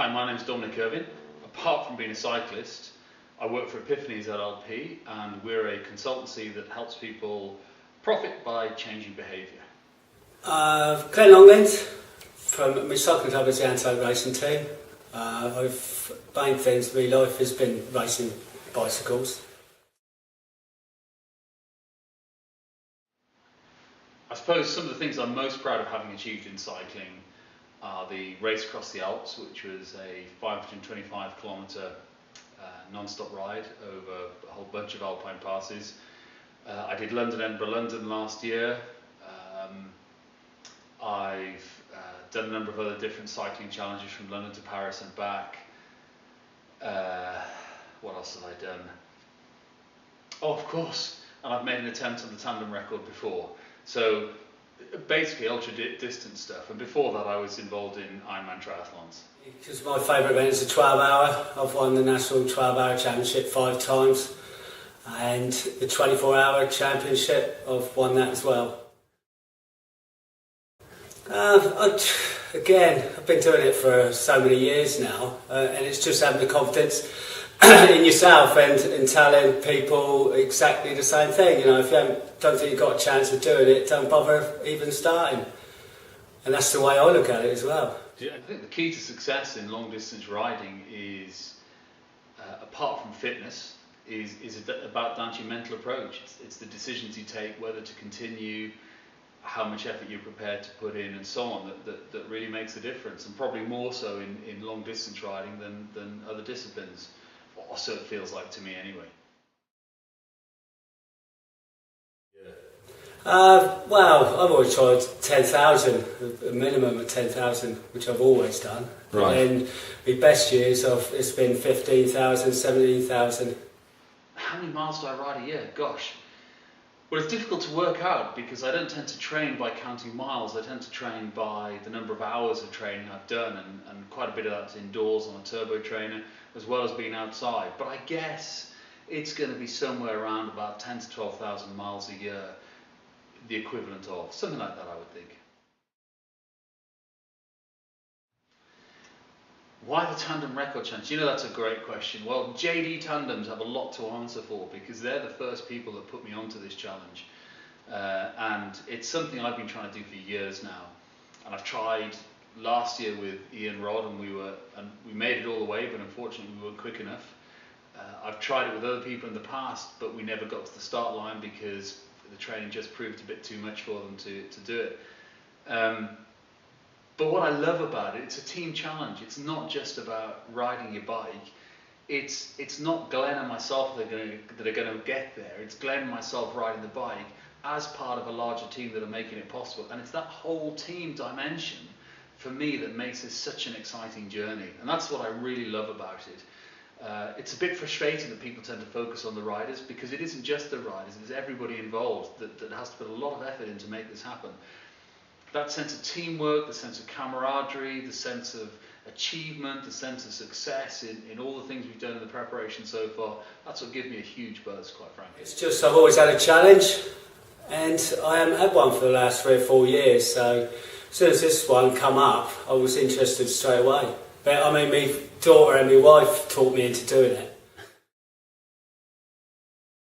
Hi, my name is Dominic Irvin. Apart from being a cyclist, I work for Epiphanies LLP, and we're a consultancy that helps people profit by changing behaviour. Glenn Longland from my cycling club is the anti-racing team. Main things for my life has been racing bicycles. I suppose some of the things I'm most proud of having achieved in cycling are the race across the Alps, which was a 525 kilometre non-stop ride over a whole bunch of alpine passes. I did London, Edinburgh, London last year. I've done a number of other different cycling challenges from London to Paris and back. What else have I done? Oh, of course, and I've made an attempt on the Tandem record before. So basically ultra distance stuff, and before that I was involved in Ironman triathlons. Because my favourite event is the 12-hour. I've won the national 12-hour championship 5 times, and the 24-hour championship I've won that as well. Again, I've been doing it for so many years now, and it's just having the confidence in yourself and telling people exactly the same thing. You know, if you don't think you've got a chance of doing it, don't bother even starting. And that's the way I look at it as well. I think the key to success in long distance riding is, apart from fitness, is about down to your mental approach. It's the decisions you take, whether to continue, how much effort you're prepared to put in, and so on, that really makes a difference, and probably more so in long distance riding than other disciplines, or so it feels like to me anyway. Well, I've always tried 10,000, a minimum of 10,000, which I've always done. Right. And my best years, it's been 15,000, 17,000. How many miles do I ride a year? Gosh. Well, it's difficult to work out because I don't tend to train by counting miles. I tend to train by the number of hours of training I've done, and quite a bit of that's indoors on a turbo trainer, as well as being outside. But I guess it's going to be somewhere around about 10 to 12,000 miles a year, the equivalent of something like that, I would think. Why the Tandem record challenge? You know, that's a great question. Well, JD Tandems have a lot to answer for because they're the first people that put me onto this challenge, and it's something I've been trying to do for years now. And I've tried last year with Ian Rod, and we made it all the way, but unfortunately we weren't quick enough. I've tried it with other people in the past, but we never got to the start line because the training just proved a bit too much for them to do it. But what I love about it, it's a team challenge. It's not just about riding your bike. It's not Glenn and myself that are going to get there. It's Glenn and myself riding the bike as part of a larger team that are making it possible. And it's that whole team dimension for me that makes this such an exciting journey. And that's what I really love about it. It's a bit frustrating that people tend to focus on the riders because it isn't just the riders, it's everybody involved that has to put a lot of effort in to make this happen. That sense of teamwork, the sense of camaraderie, the sense of achievement, the sense of success in all the things we've done in the preparation so far, that's what gives me a huge buzz, quite frankly. It's just I've always had a challenge, and I haven't had one for the last 3 or 4 years, so as soon as this one come up, I was interested straight away. But I mean, my daughter and my wife taught me into doing it.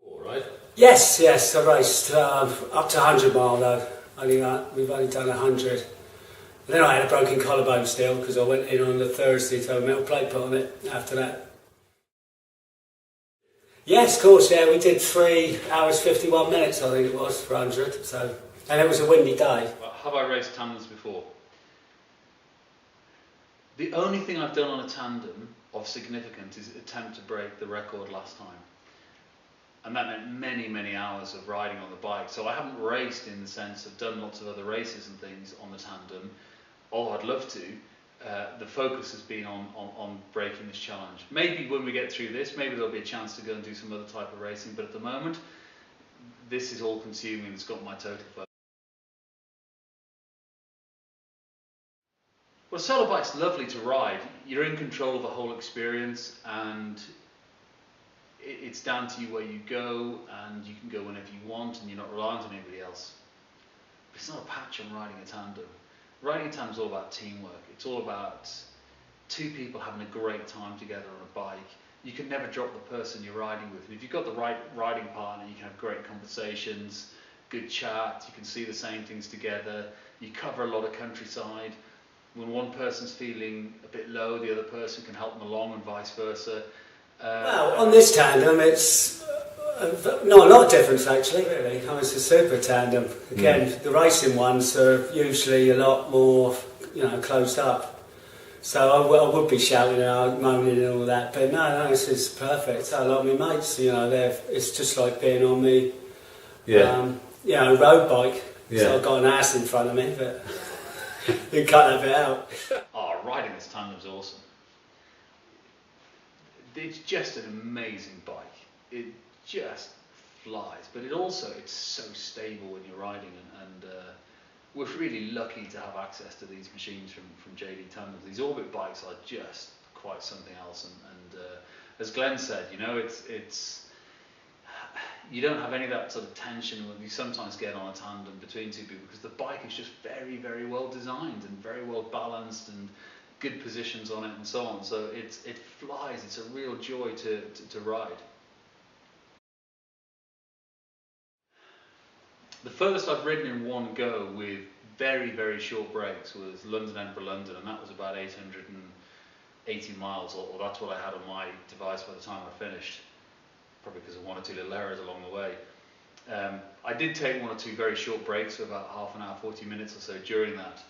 All right. Yes, I raced up to 100 mile though. We've only done 100. And then I had a broken collarbone still because I went in on the Thursday to have a metal plate put on it after that. Yes, of course, yeah, we did 3 hours 51 minutes, I think it was, for 100. So, and it was a windy day. Have I raced tandems before? The only thing I've done on a tandem of significance is attempt to break the record last time. And that meant many, many hours of riding on the bike. So I haven't raced in the sense of done lots of other races and things on the tandem, although I'd love to. The focus has been on breaking this challenge. Maybe when we get through this, maybe there'll be a chance to go and do some other type of racing, but at the moment, this is all consuming. It's got my total focus. Well, a solo bike's lovely to ride. You're in control of the whole experience, and it's down to you where you go, and you can go whenever you want, and you're not reliant on anybody else. But it's not a patch on riding a tandem. Riding a tandem is all about teamwork. It's all about two people having a great time together on a bike. You can never drop the person you're riding with. And if you've got the right riding partner, you can have great conversations, good chat, you can see the same things together, you cover a lot of countryside. When one person's feeling a bit low, the other person can help them along, and vice versa. Well, on this tandem, it's not a lot of difference actually, really. It's a super tandem. Again, the racing ones are usually a lot more, closed up. So I would be shouting out, moaning and all that, but no, this is perfect. I like my mates, it's just like being on me, road bike. Yeah. So I've got an ass in front of me, but you cut that bit out. Oh, riding this tandem's awesome. It's just an amazing bike. It just flies, but it's so stable when you're riding, and we're really lucky to have access to these machines from JD Tandem. These Orbit bikes are just quite something else, and as Glenn said, it's you don't have any of that sort of tension when you sometimes get on a tandem between two people, because the bike is just very, very well designed and very well balanced and good positions on it and so on. So it flies. It's a real joy to ride. The furthest I've ridden in one go with very, very short breaks was London, Edinburgh, London, and that was about 880 miles, or that's what I had on my device by the time I finished, probably because of one or two little errors along the way. I did take one or two very short breaks for about half an hour, 40 minutes or so during that,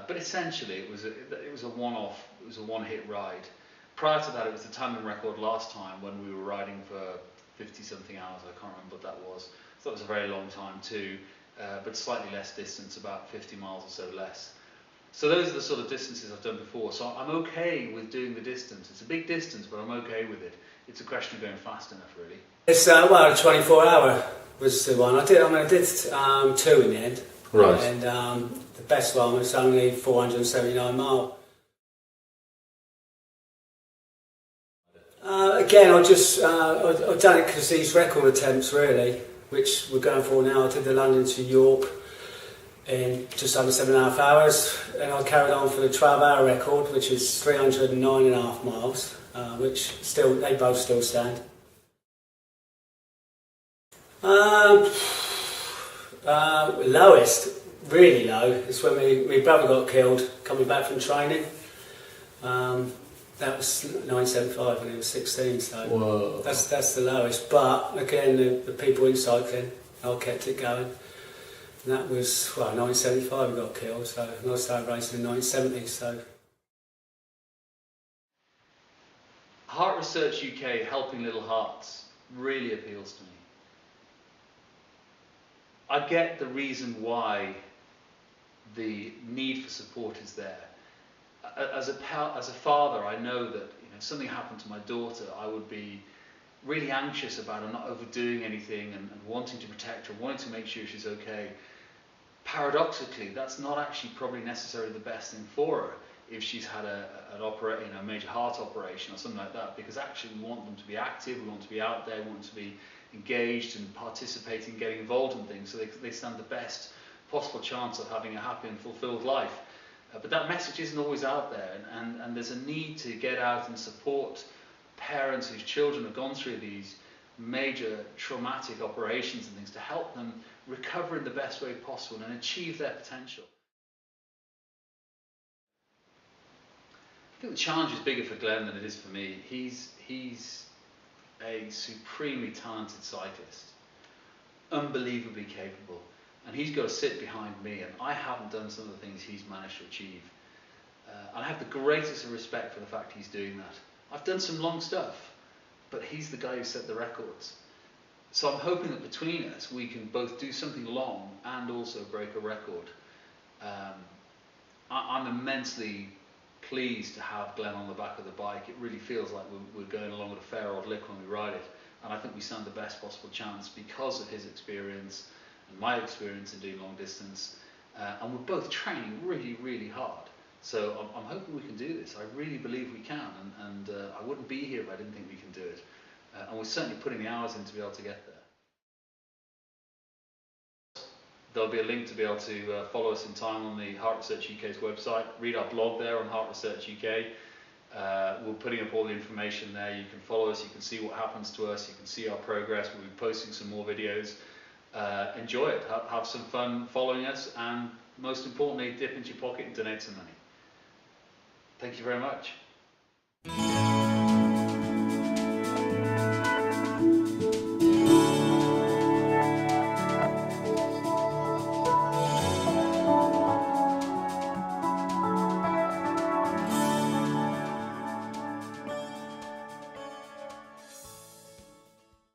but essentially it was a one-off, it was a one-hit ride. Prior to that, it was the tandem record last time when we were riding for 50-something hours. I can't remember what that was. So that was a very long time too, but slightly less distance, about 50 miles or so less. So those are the sort of distances I've done before. So I'm okay with doing the distance. It's a big distance, but I'm okay with it. It's a question of going fast enough, really. It's a 24-hour was the one I did. I did two in the end. Right. And the best one was only 479 miles. Again, I've done it because these record attempts, really, which we're going for now. I did the London to York in just under 7.5 hours, and I carried on for the 12-hour record, which is 309.5 miles, which they both still stand. Lowest, really low, is when my brother got killed coming back from training. That was 975 when he was 16, so whoa. That's the lowest. But again, the people in cycling, I kept it going. And that was, 975 he got killed, so and I started racing in 1970, so. Heart Research UK, Helping Little Hearts, really appeals to me. I get the reason why the need for support is there. As a father, I know that if something happened to my daughter, I would be really anxious about her not overdoing anything and wanting to protect her, wanting to make sure she's okay. Paradoxically, that's not actually probably necessarily the best thing for her if she's had a major heart operation or something like that, because actually we want them to be active, we want to be out there, we want to be engaged and participating, getting involved in things, so they stand the best possible chance of having a happy and fulfilled life. But that message isn't always out there, and there's a need to get out and support parents whose children have gone through these major traumatic operations and things to help them recover in the best way possible and achieve their potential. I think the challenge is bigger for Glenn than it is for me. He's a supremely talented cyclist, unbelievably capable. And he's got to sit behind me, and I haven't done some of the things he's managed to achieve. And I have the greatest of respect for the fact he's doing that. I've done some long stuff, but he's the guy who set the records. So I'm hoping that between us, we can both do something long and also break a record. I'm immensely pleased to have Glenn on the back of the bike. It really feels like we're going along at a fair old lick when we ride it. And I think we stand the best possible chance because of his experience and my experience in doing long distance, and we're both training really, really hard. So I'm hoping we can do this. I really believe we can, and I wouldn't be here if I didn't think we can do it. And we're certainly putting the hours in to be able to get there. There'll be a link to be able to follow us in time on the Heart Research UK's website. Read our blog there on Heart Research UK. We're putting up all the information there. You can follow us, you can see what happens to us, you can see our progress. We'll be posting some more videos. Enjoy it, have some fun following us, and most importantly, dip into your pocket and donate some money. Thank you very much.